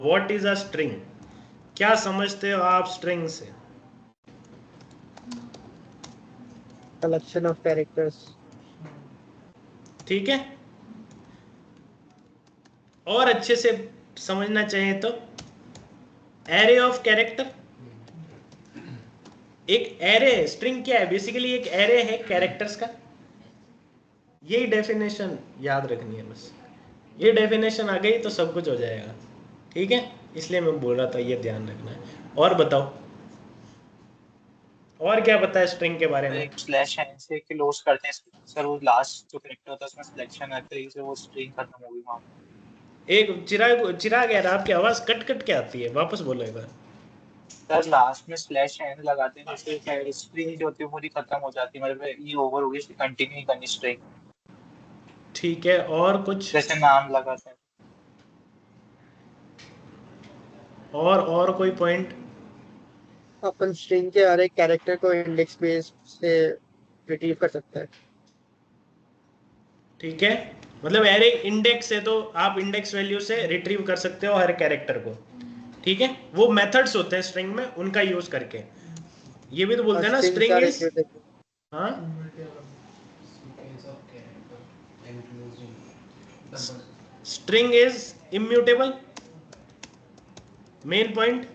What is a string? क्या समझते हो आप स्ट्रिंग से? Collection of characters. ठीक है, और अच्छे से समझना चाहिए तो एरे ऑफ कैरेक्टर। एक एरे, स्ट्रिंग क्या है? बेसिकली एक एरे है कैरेक्टर्स का। यही डेफिनेशन याद रखनी है बस। ये डेफिनेशन आ गई तो सब कुछ हो जाएगा। ठीक है, इसलिए मैं बोल रहा था ये ध्यान रखना है। और बताओ, और क्या पता है स्ट्रिंग के बारे में? एक स्लैश है से क्लोज करते हैं सर, वो लास्ट जो कैरेक्टर होता है उसमें सिलेक्शन आते ही से वो स्ट्रिंग खत्म हो गई वहां पे। एक चिराग कह रहा, आपकी आवाज कट कट के आती है, वापस बोलो एक बार। सर लास्ट में स्लैश एन लगाते हैं जैसे स्ट्रिंग जो होती है पूरी खत्म हो जाती है, मतलब ये ओवर हो गई, इसलिए कंटिन्यू नहीं करनी स्ट्रिंग। ठीक है, और कुछ? जैसे नाम लगाते हैं। और कोई पॉइंट? अपन स्ट्रिंग के हर एक कैरेक्टर को इंडेक्स बेस से रिट्रीव कर सकते हैं। ठीक है, मतलब एरे इंडेक्स है तो आप इंडेक्स वैल्यू से रिट्रीव कर सकते हो हर कैरेक्टर को। ठीक है, वो मेथड्स होते हैं स्ट्रिंग में, उनका यूज करके। ये भी तो बोलते और हैं ना strings string are is, immutable. हाँ, string is immutable. Main point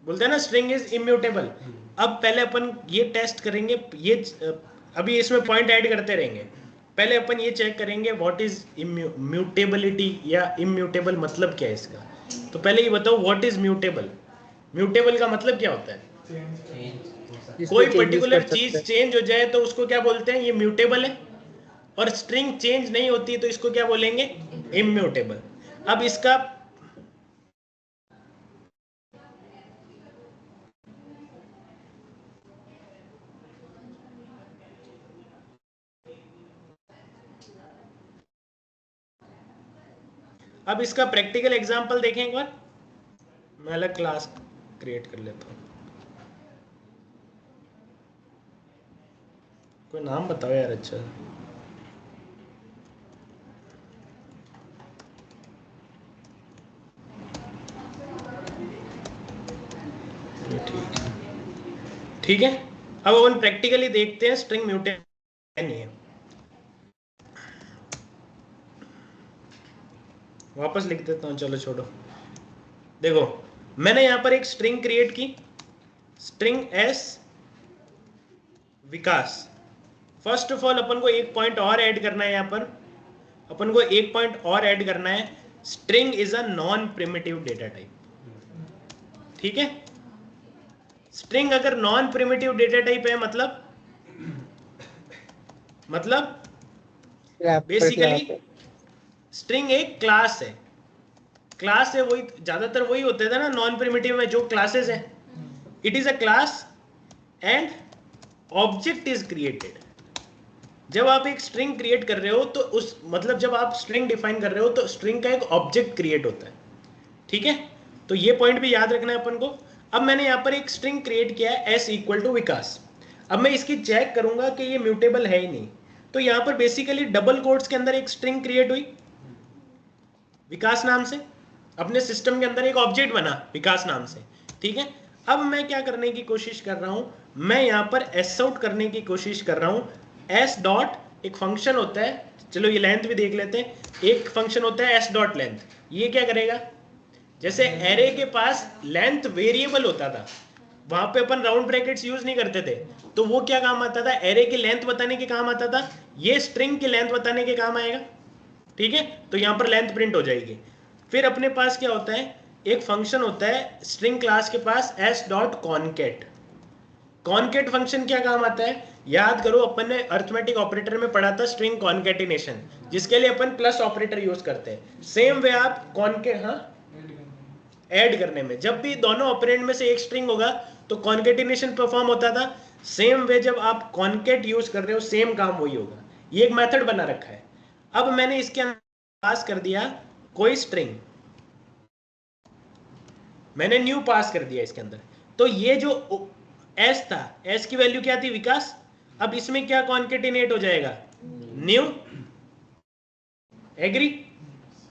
बोलते हैं ना स्ट्रिंग इज इम्यूटेबल। अब पहले अपन ये टेस्ट करेंगे, ये अभी इसमें पॉइंट ऐड करते रहेंगे। पहले अपन ये चेक करेंगे व्हाट इज म्यूटेबिलिटी या इम्यूटेबल मतलब क्या है इसका। तो पहले ये बताओ व्हाट इज म्यूटेबल। म्यूटेबल का मतलब क्या होता है? जिसमें कोई चेंजेस कर पर्टिकुलर सकते चीज हैं। चेंज हो जाए तो उसको क्या बोलते हैं? ये म्यूटेबल है। और स्ट्रिंग चेंज नहीं होती तो इसको क्या बोलेंगे? इम्यूटेबल। अब इसका प्रैक्टिकल एग्जांपल देखें एक बार। मैं अलग क्लास क्रिएट कर लेता हूँ। कोई नाम बताओ यार अच्छा। ठीक है, ठीक है। अब अपन प्रैक्टिकली देखते हैं स्ट्रिंग म्यूटेबल नहीं है। वापस लिख देता हूँ, चलो छोड़ो। देखो, मैंने यहां पर एक स्ट्रिंग क्रिएट की, string S Vikas. First of all अपन को एक पॉइंट और ऐड करना है यहां पर। अपन को एक पॉइंट और ऐड करना है। String is a non primitive data type. ठीक है, स्ट्रिंग अगर नॉन प्रिमिटिव डेटा टाइप है मतलब रैपर बेसिकली क्लास है। स्ट्रिंग एक क्लास है। क्लास है, वही ज्यादातर वही होते थे ना नॉन प्रिमिटिव में जो क्लासेस है। It is a class and object is created. जब आप एक स्ट्रिंग क्रिएट कर रहे हो तो उस मतलब जब आप स्ट्रिंग डिफाइन कर रहे हो तो स्ट्रिंग का एक ऑब्जेक्ट क्रिएट होता है। ठीक है, तो ये पॉइंट भी याद रखना है अपन को। अब मैंने यहां पर एक स्ट्रिंग क्रिएट किया है एस इक्वल टू विकास। अब मैं इसकी चेक करूंगा कि ये म्यूटेबल है ही नहीं। तो यहां पर बेसिकली डबल कोट्स के अंदर एक स्ट्रिंग क्रिएट हुई विकास नाम से। अपने सिस्टम के अंदर एक ऑब्जेक्ट बना विकास नाम से। ठीक है, अब मैं क्या करने की कोशिश कर रहा हूं? मैं यहां पर एस आउट करने की कोशिश कर रहा हूं। एस डॉट एक फंक्शन होता है, चलो ये लेंथ भी देख लेते हैं। एक फंक्शन होता है एस डॉट लेंथ। ये क्या करेगा? जैसे एरे के पास लेंथ वेरिएबल होता था, वहां पे अपन राउंड ब्रैकेट्स यूज नहीं करते थे, तो वो क्या काम आता था? एरे की लेंथ बताने के काम आता था। ये स्ट्रिंग की लेंथ बताने के काम आएगा। ठीक है, तो यहां पर लेंथ प्रिंट हो जाएगी। फिर अपने पास क्या होता है? एक फंक्शन होता है स्ट्रिंग क्लास के पास एस डॉट कॉनकेट। कॉनकेट फंक्शन क्या काम आता है? याद करो, अपन ने अर्थमेटिक ऑपरेटर में पढ़ा था स्ट्रिंग कॉनकेटिनेशन, जिसके लिए अपन प्लस ऑपरेटर यूज करते हैं। सेम वे आप कॉनकेट, हाँ, ऐड करने में जब भी दोनों ऑपरेंड में से एक स्ट्रिंग होगा तो कॉन्केटिनेशन परफॉर्म होता था। सेम वे जब आप कॉन्केट यूज कर रहे हो सेम काम वही होगा। ये एक मेथड बना रखा है। अब मैंने इसके अंदर पास कर दिया कोई स्ट्रिंग, मैंने न्यू पास कर दिया इसके अंदर। तो ये जो एस था, एस की वैल्यू क्या थी? विकास। अब इसमें क्या कॉन्केटिनेट हो जाएगा? न्यू। एग्री?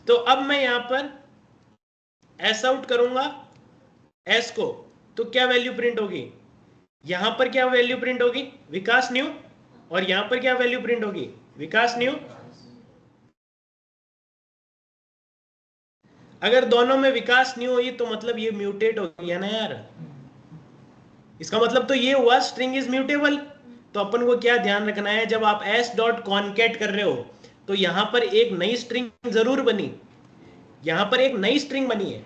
तो अब मैं यहां पर एस आउट करूंगा एस को, तो क्या वैल्यू प्रिंट होगी? यहां पर क्या वैल्यू प्रिंट होगी? विकास न्यू। और यहां पर क्या वैल्यू प्रिंट होगी? विकास न्यू। अगर दोनों में विकास न्यू हुई तो मतलब ये म्यूटेट हो गया ना यार। इसका मतलब तो ये हुआ स्ट्रिंग इज म्यूटेबल। तो अपन को क्या ध्यान रखना है, जब आप एस डॉट कॉन्केट कर रहे हो तो यहां पर एक नई स्ट्रिंग जरूर बनी, यहां पर एक नई स्ट्रिंग बनी है।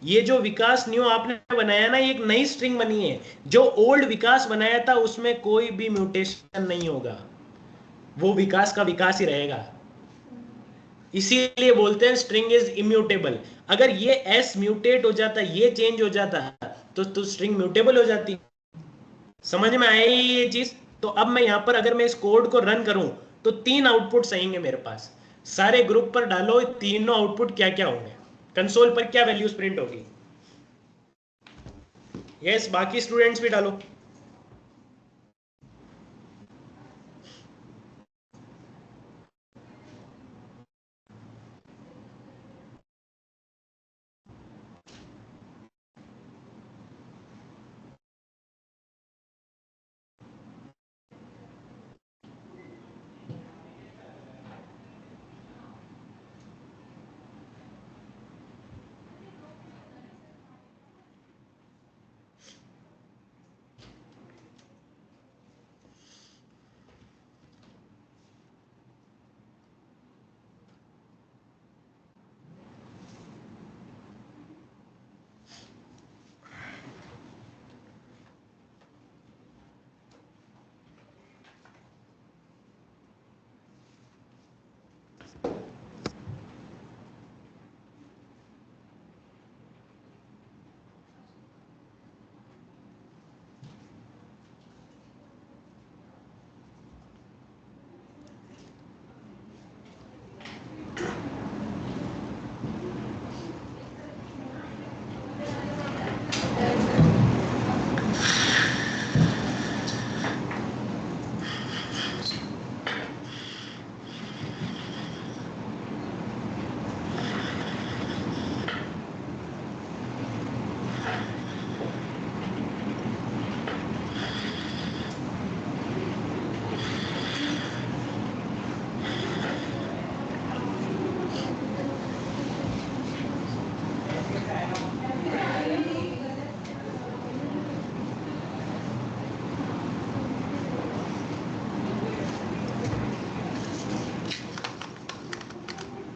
ये जो विकास न्यू आपने बनाया ना, एक नई स्ट्रिंग बनी है। जो ओल्ड विकास बनाया था उसमें कोई भी म्यूटेशन नहीं होगा, वो विकास का विकास ही रहेगा। इसीलिए बोलते हैं स्ट्रिंग इज इम्यूटेबल। अगर ये एस म्यूटेट हो जाता, ये चेंज हो जाता, तो स्ट्रिंग म्यूटेबल हो जाती। समझ में आई ये चीज? तो अब मैं यहां पर अगर मैं इस कोड को रन करूं तो 3 आउटपुट आएंगे मेरे पास। सारे ग्रुप पर डालो तीनों आउटपुट क्या क्या होंगे, कंसोल पर क्या वैल्यूज प्रिंट होगी। यस, बाकी स्टूडेंट्स भी डालो।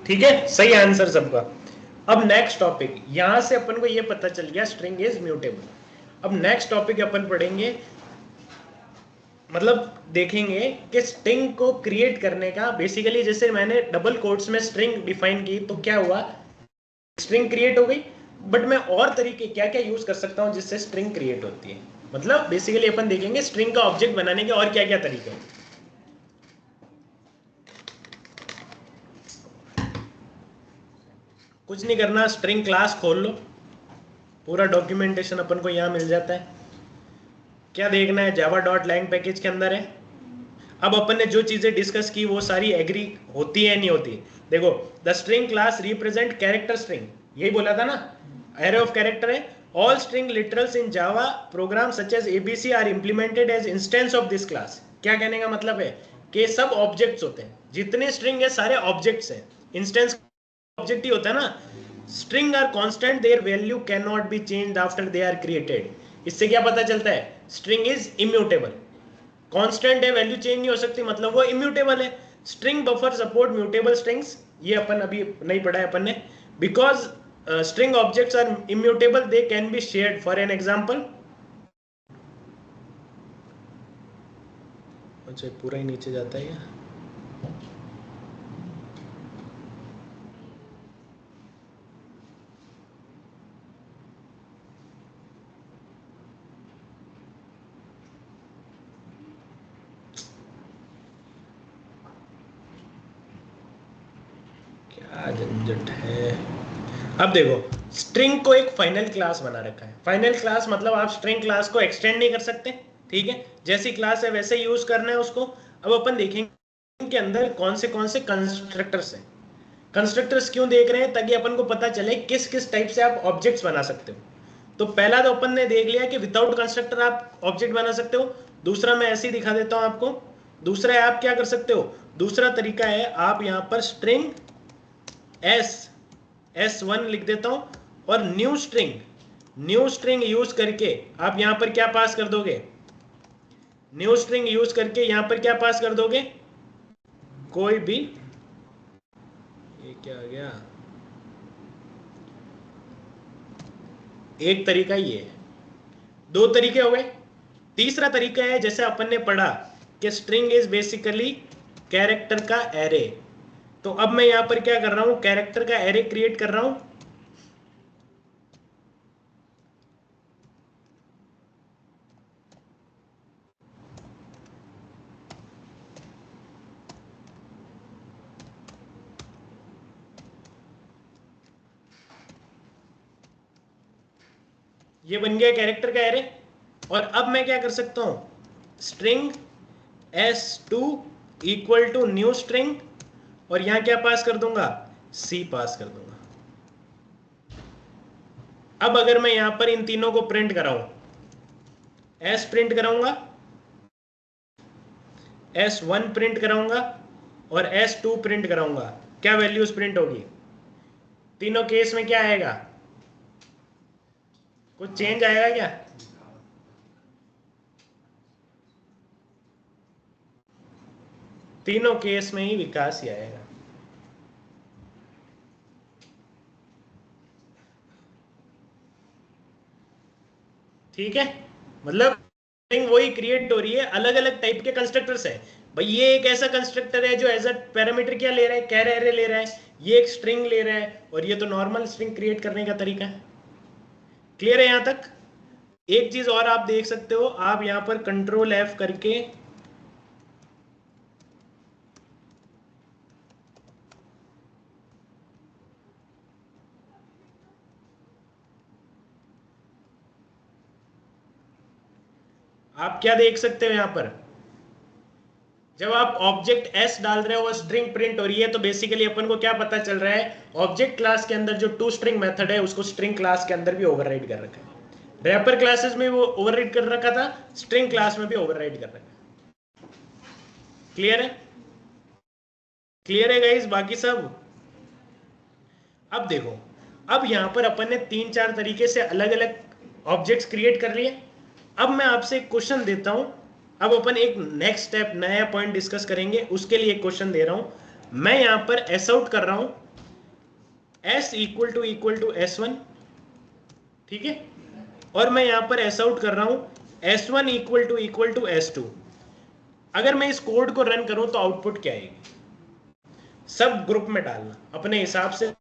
ठीक है, सही आंसर सबका। अब नेक्स्ट टॉपिक, यहां से अपन को ये पता चल गया स्ट्रिंग इज म्यूटेबल। अब नेक्स्ट टॉपिक अपन पढ़ेंगे, मतलब देखेंगे कि स्ट्रिंग को क्रिएट करने का बेसिकली, जैसे मैंने डबल कोट्स में स्ट्रिंग डिफाइन की तो क्या हुआ, स्ट्रिंग क्रिएट हो गई। बट मैं और तरीके क्या क्या यूज कर सकता हूं जिससे स्ट्रिंग क्रिएट होती है। मतलब बेसिकली अपन देखेंगे स्ट्रिंग का ऑब्जेक्ट बनाने के और क्या क्या तरीके हैं। कुछ नहीं करना, स्ट्रिंग क्लास खोल लो, पूरा डॉक्यूमेंटेशन अपन को यहाँ मिल जाता है। क्या देखना है, जावा डॉट लैंग पैकेज के अंदर है। अब अपन ने जो चीजें डिस्कस की वो सारी एग्री होती है नहीं होती। देखो, the string class represent character string, यही बोला था ना, एरे ऑफ कैरेक्टर है। All string literals in Java program such as ABC are implemented as instance of this class. क्या कहने का मतलब है कि सब ऑब्जेक्ट्स होते हैं, जितने स्ट्रिंग है सारे ऑब्जेक्ट्स हैं। इंस्टेंस ऑब्जेक्ट ही होता है ना। String are constant, their value can not be changed after they are created. इससे क्या पता चलता है, स्ट्रिंग इज इम्यूटेबल। कांस्टेंट है, वैल्यू चेंज नहीं हो सकती, मतलब वो इम्यूटेबल है। String buffer support mutable strings, ये अपन अभी नहीं पढ़ा है अपन ने। Because string objects are immutable, they can be shared. For an example, अच्छा पूरा ही नीचे जाता है क्या? क्या झंझट है। अब देखो, स्ट्रिंग को एक फाइनल क्लास बना रखा है। फाइनल क्लास मतलब आप स्ट्रिंग क्लास को एक्सटेंड नहीं कर सकते, ठीक है, जैसी क्लास है वैसे यूज करना है उसको। अब अपन देखेंगे के अंदर कौन से कंस्ट्रक्टर्स हैं। कंस्ट्रक्टर्स क्यों देख रहे हैं? ताकि अपन को पता चले किस किस टाइप से आप ऑब्जेक्ट्स बना सकते हो। तो पहला तो अपन ने देख लिया कि विदाउट कंस्ट्रक्टर आप ऑब्जेक्ट बना सकते हो। दूसरा मैं ऐसे ही दिखा देता हूं आपको। दूसरा है आप क्या कर सकते हो, दूसरा तरीका है आप यहां पर स्ट्रिंग S1 लिख देता हूं और न्यू स्ट्रिंग यूज करके आप यहां पर क्या पास कर दोगे, न्यू स्ट्रिंग यूज करके यहां पर क्या पास कर दोगे, कोई भी, ये क्या आ गया, एक तरीका ये है। दो तरीके हो गए। तीसरा तरीका है जैसे अपन ने पढ़ा कि स्ट्रिंग इज बेसिकली कैरेक्टर का एरे। तो अब मैं यहां पर क्या कर रहा हूं, कैरेक्टर का एरे क्रिएट कर रहा हूं। ये बन गया कैरेक्टर का एरे। और अब मैं क्या कर सकता हूं, string S2 equal to new string और यहां क्या पास कर दूंगा, C पास कर दूंगा। अब अगर मैं यहां पर इन तीनों को प्रिंट कराऊं, S प्रिंट कराऊंगा, S1 प्रिंट कराऊंगा और S2 प्रिंट कराऊंगा, क्या वैल्यूज प्रिंट होगी? तीनों केस में क्या आएगा, कुछ चेंज आएगा क्या? तीनों केस में ही विकास ही आएगा। ठीक है, मतलब वही क्रिएट हो रही है, अलग अलग टाइप के कंस्ट्रक्टर्स है। भाई ये एक ऐसा कंस्ट्रक्टर है जो एज अ पैरामीटर क्या ले रहा है, कैर एरे ले रहा है, ये एक स्ट्रिंग ले रहा है, और ये तो नॉर्मल स्ट्रिंग क्रिएट करने का तरीका है। क्लियर है यहां तक? एक चीज और आप देख सकते हो, आप यहां पर कंट्रोल F करके आप क्या देख सकते हो, यहां पर जब आप ऑब्जेक्ट S डाल रहे हो और स्ट्रिंग प्रिंट हो रही है, तो बेसिकली अपन को क्या पता चल रहा है, ऑब्जेक्ट क्लास के अंदर जो टू स्ट्रिंग मेथड है उसको स्ट्रिंग क्लास के अंदर भी ओवरराइड कर रखा है। रैपर क्लासेस में वो ओवरराइड कर रखा था, स्ट्रिंग क्लास में भी ओवरराइड कर रखा है। क्लियर है? क्लियर है गाइस बाकी सब? अब देखो, अब यहां पर अपन ने 3-4 तरीके से अलग अलग ऑब्जेक्ट्स क्रिएट कर लिए। अब मैं आपसे एक क्वेश्चन देता हूं, अब अपन एक नेक्स्ट स्टेप नया पॉइंट डिस्कस करेंगे, उसके लिए एक क्वेश्चन दे रहा हूं। मैं यहां पर एस आउट कर रहा हूं S इक्वल टू S1, ठीक है, और मैं यहां पर एस आउट कर रहा हूं S1 इक्वल टू S2। अगर मैं इस कोड को रन करूं तो आउटपुट क्या आएगी? सब ग्रुप में डालना अपने हिसाब से,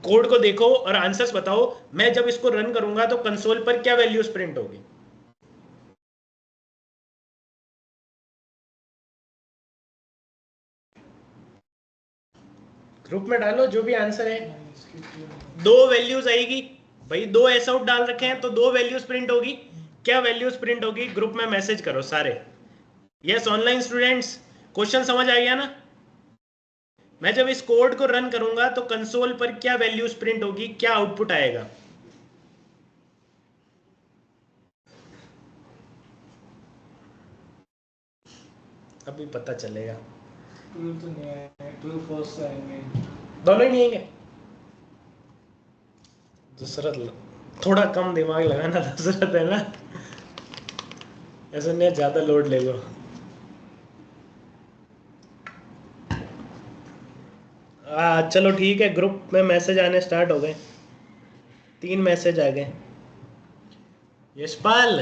कोड को देखो और आंसर्स बताओ। मैं जब इसको रन करूंगा तो कंसोल पर क्या वैल्यूज प्रिंट होगी? ग्रुप में डालो जो भी आंसर है। दो वैल्यूज आएगी भाई, दो एस आउट डाल रखे हैं तो दो वैल्यूज प्रिंट होगी। क्या वैल्यूज प्रिंट होगी? ग्रुप में मैसेज करो सारे। यस ऑनलाइन स्टूडेंट्स, क्वेश्चन समझ आ गया ना? मैं जब इस कोड को रन करूंगा तो कंसोल पर क्या वैल्यूज प्रिंट होगी, क्या आउटपुट आएगा? अभी पता चलेगा। तो नहीं है, 12 फर्स्ट आएंगे, दोनों ही नहीं आएंगे। दूसरा थोड़ा कम दिमाग लगाना जरूरत है ना, ऐसा नहीं ज्यादा लोड ले लो। चलो ठीक है, ग्रुप में मैसेज आने स्टार्ट हो गए, 3 मैसेज आ गए। यशपाल,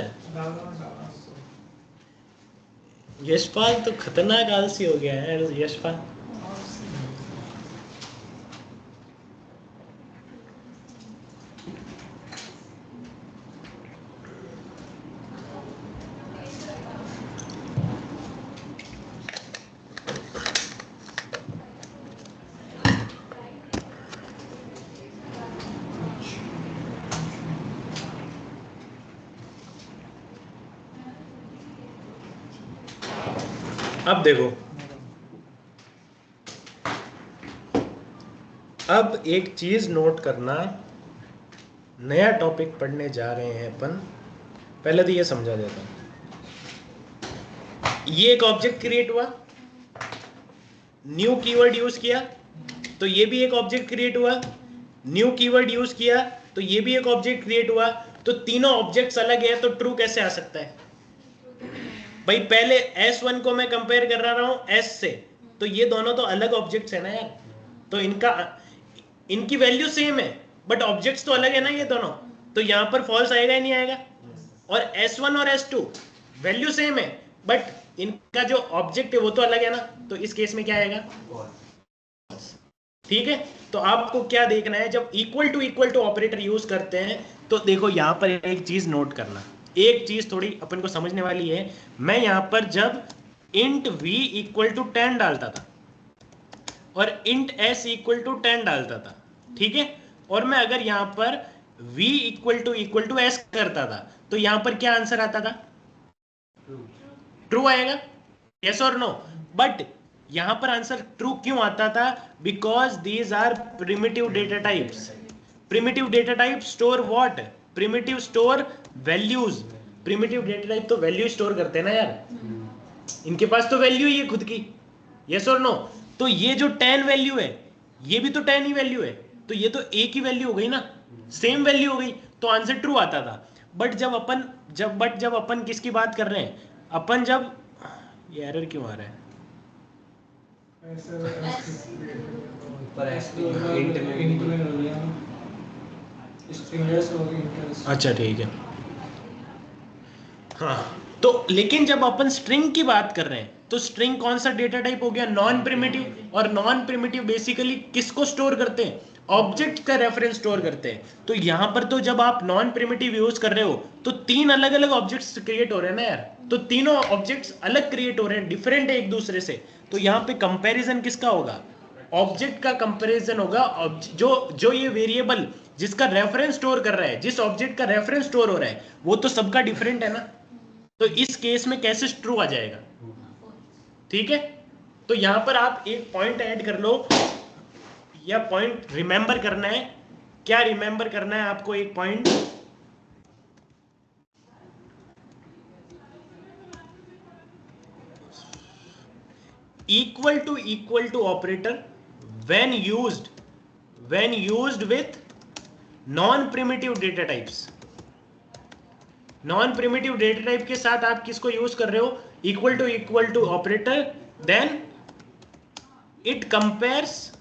यशपाल तो खतरनाक आलसी हो गया है यशपाल। अब देखो, अब एक चीज नोट करना, नया टॉपिक पढ़ने जा रहे हैं अपन, पहले तो ये समझा देता हूं। ये एक ऑब्जेक्ट क्रिएट हुआ, न्यू कीवर्ड यूज किया तो ये भी एक ऑब्जेक्ट क्रिएट हुआ, न्यू कीवर्ड यूज किया तो ये भी एक ऑब्जेक्ट क्रिएट हुआ। तो तीनों ऑब्जेक्ट्स अलग है, तो ट्रू कैसे आ सकता है भाई? पहले S1 को मैं कंपेयर कर रहा हूं S से, तो ये दोनों तो अलग ऑब्जेक्ट्स है ना यार, तो इनकी वैल्यू सेम है बट ऑब्जेक्ट्स तो अलग है ना ये दोनों, तो यहां पर फॉल्स आएगा ही नहीं आएगा। और S1 और S2 वैल्यू सेम है बट इनका जो ऑब्जेक्ट है वो तो अलग है ना, तो इस केस में क्या आएगा? ठीक है, तो आपको क्या देखना है, जब इक्वल टू ऑपरेटर यूज करते हैं तो देखो यहां पर एक चीज नोट करना, एक चीज थोड़ी अपन को समझने वाली है। मैं यहां पर जब int v इक्वल टू 10 डालता था और int s इक्वल टू 10 डालता था, ठीक है, और मैं अगर यहां पर v इक्वल टू s करता था तो यहां पर क्या आंसर आता था? ट्रू आएगा, यस और नो? बट यहां पर आंसर ट्रू क्यों आता था? Because these are primitive data types. Primitive data type store what? Primitive store values. Primitive data type तो वैल्यू स्टोर करते हैं ना यार, इनके पास तो वैल्यू ही है खुद की, यस और नो? तो ये जो 10 वैल्यू है ये भी तो 10 ही वैल्यू है, तो ये तो एक ही वैल्यू हो गई ना, सेम वैल्यू हो गई, तो आंसर ट्रू आता था। बट जब अपन किसकी बात कर रहे हैं, अपन जब ये एरर क्यों आ रहा है? अच्छा ठीक है, हाँ। तो लेकिन जब अपन स्ट्रिंग की बात कर रहे हैं तो स्ट्रिंग कौन सा डेटा टाइप हो गया? Non primitive. और नॉन प्रिमिटिव बेसिकली किसको स्टोर करते हैं? ऑब्जेक्ट का रेफरेंस स्टोर करते हैं। तो यहां पर तो जब आप नॉन प्रिमिटिव यूज कर रहे हो तो तीन अलग अलग ऑब्जेक्ट्स क्रिएट हो रहे हैं ना यार, तो तीनों ऑब्जेक्ट्स अलग क्रिएट हो रहे हैं, डिफरेंट है एक दूसरे से। तो यहाँ पे कंपैरिजन किसका होगा? ऑब्जेक्ट का कंपैरिजन होगा। जो ये वेरिएबल जिसका रेफरेंस स्टोर कर रहा है, जिस ऑब्जेक्ट का रेफरेंस स्टोर हो रहा है, वो तो सबका डिफरेंट है ना, तो इस केस में कैसे ट्रू आ जाएगा? ठीक है, तो यहां पर आप एक पॉइंट ऐड कर लो, या पॉइंट रिमेंबर करना है। क्या रिमेंबर करना है आपको? एक point, equal to operator when used with non primitive data types. Non primitive data type के साथ आप किसको यूज कर रहे हो? Equal to operator, then it compares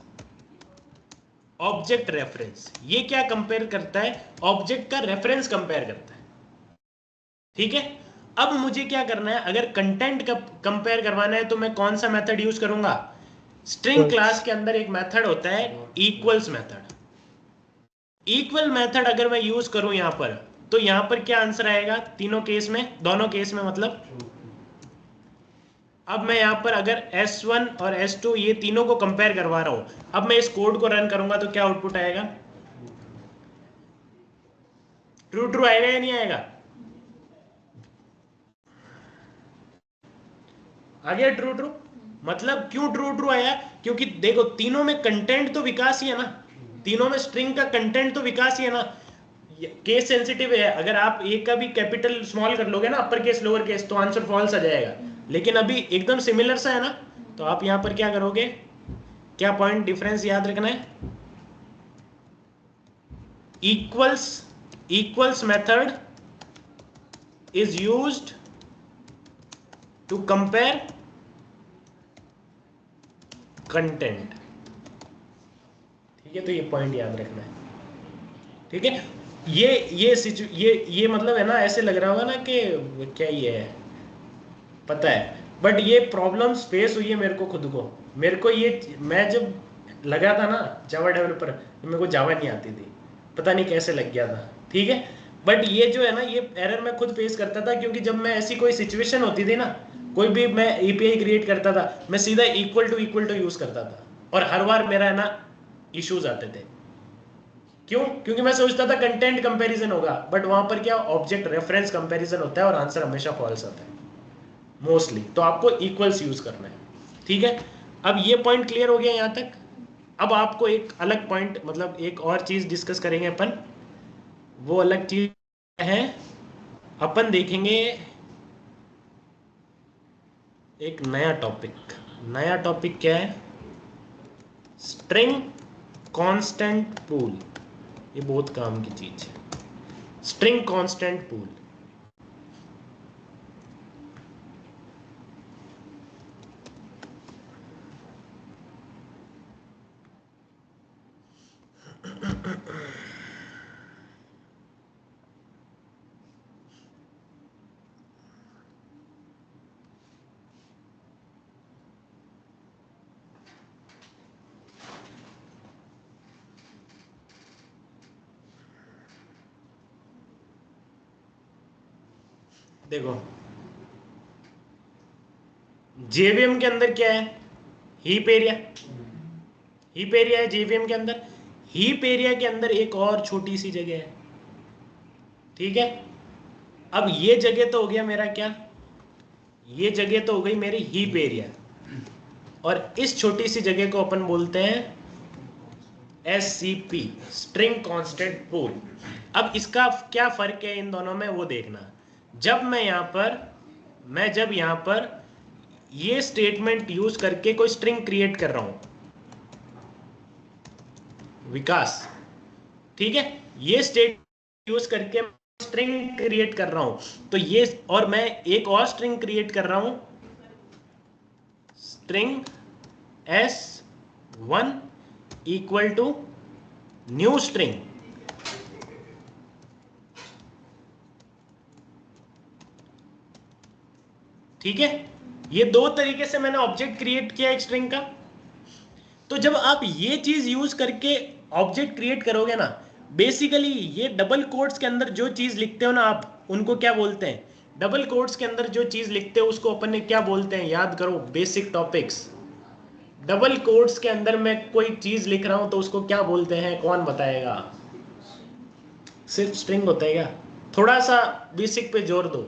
object reference. ये क्या कंपेयर करता है? ऑब्जेक्ट का रेफरेंस कंपेयर करता है, ठीक है। अब मुझे क्या करना है, अगर कंटेंट का कंपेयर करवाना है तो मैं कौन सा मेथड यूज करूंगा? स्ट्रिंग क्लास के अंदर एक मेथड होता है इक्वल्स मेथड। इक्वल मेथड अगर मैं यूज करूं यहां पर, तो यहां पर क्या आंसर आएगा? तीनों केस में, दोनों केस में मतलब। अब मैं यहां पर अगर S1 और S2 ये तीनों को कंपेयर करवा रहा हूं, अब मैं इस कोड को रन करूंगा तो क्या आउटपुट आएगा? ट्रू आएगा या नहीं आएगा? आ गया ट्रू। मतलब क्यों ट्रू आया? क्योंकि देखो तीनों में कंटेंट तो विकास ही है ना, तीनों में स्ट्रिंग का कंटेंट तो विकास ही है ना। केस सेंसिटिव है, अगर आप एक का भी कैपिटल स्मॉल कर लोगे ना, अपर केस लोअर केस, तो आंसर फॉल्स आ जाएगा। लेकिन अभी एकदम सिमिलर सा है ना, तो आप यहां पर क्या करोगे? क्या पॉइंट डिफरेंस याद रखना है? Equals method is used to compare content, ठीक है। तो ये पॉइंट याद रखना है, ठीक है। ये मतलब है ना, ऐसे लग रहा होगा ना कि क्या ये है, पता है, बट ये प्रॉब्लम्स फेस हुई है मेरे को खुद को। मेरे को ये, मैं जब लगा था ना जावा डेवलपर, तो मेरे को जावा नहीं आती थी, पता नहीं कैसे लग गया था, ठीक है। बट ये जो है ना, ये एरर मैं खुद फेस करता था, क्योंकि जब मैं ऐसी कोई सिचुएशन होती थी ना, कोई भी मैं एपीआई क्रिएट करता था, मैं सीधा इक्वल टू यूज करता था, और हर बार मेरा है ना इश्यूज आते थे। क्यों? क्योंकि मैं सोचता था कंटेंट कंपैरिजन होगा, बट वहां पर क्या, ऑब्जेक्ट रेफरेंस कंपैरिजन होता है और आंसर हमेशा फॉल्स आता है मोस्टली। तो आपको इक्वल्स यूज करना है, ठीक है। अब ये पॉइंट क्लियर हो गया यहां तक? अब आपको एक अलग पॉइंट, मतलब एक और चीज डिस्कस करेंगे अपन, वो अलग चीज है, अपन देखेंगे एक नया टॉपिक क्या है, स्ट्रिंग कांस्टेंट पूल। ये बहुत काम की चीज है, स्ट्रिंग कांस्टेंट पूल। देखो जेवीएम के अंदर क्या है, हीप एरिया है जेवीएम के अंदर। हीप एरिया के अंदर एक और छोटी सी जगह है, ठीक है। अब ये जगह तो हो गया मेरा क्या, ये जगह तो हो गई मेरी हीप एरिया, और इस छोटी सी जगह को अपन बोलते हैं SCP, स्ट्रिंग कांस्टेंट पूल। अब इसका क्या फर्क है इन दोनों में वो देखना। जब यहाँ पर ये स्टेटमेंट यूज करके कोई स्ट्रिंग क्रिएट कर रहा हूं, विकास, ठीक है, ये स्टेट यूज करके स्ट्रिंग क्रिएट कर रहा हूं, तो ये, और मैं एक और स्ट्रिंग क्रिएट कर रहा हूं, string S1 equal to new string, ठीक है। ये दो तरीके से मैंने ऑब्जेक्ट क्रिएट किया एक स्ट्रिंग का। तो जब आप ये चीज यूज करके ऑब्जेक्ट क्रिएट करोगे ना, बेसिकली ये डबल कोट्स के अंदर जो चीज लिखते हो ना आप, उनको क्या बोलते हैं, डबल कोट्स के अंदर जो चीज लिखते हो उसको अपन ने क्या बोलते हैं, याद करो बेसिक टॉपिक्स। डबल कोट्स के अंदर मैं कोई चीज लिख रहा हूं तो उसको क्या बोलते हैं, कौन बताएगा, सिर्फ स्ट्रिंग होता है क्या? थोड़ा सा बेसिक पे जोर दो,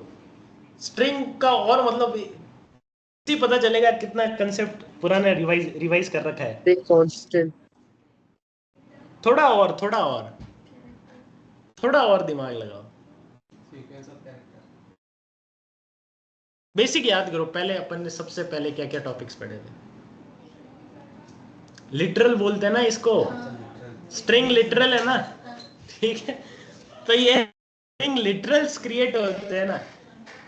स्ट्रिंग का और मतलब इसी पता चलेगा कितना कंसेप्ट पुराना रिवाइज कर रखा है। कांस्टेंट, थोड़ा और दिमाग लगाओ, बेसिक याद करो। पहले अपन ने सबसे पहले क्या क्या टॉपिक्स पढ़े थे, लिटरल बोलते हैं ना इसको, स्ट्रिंग लिटरल है ना, ठीक है। तो ये स्ट्रिंग लिटरल्स क्रिएट होते हैं ना,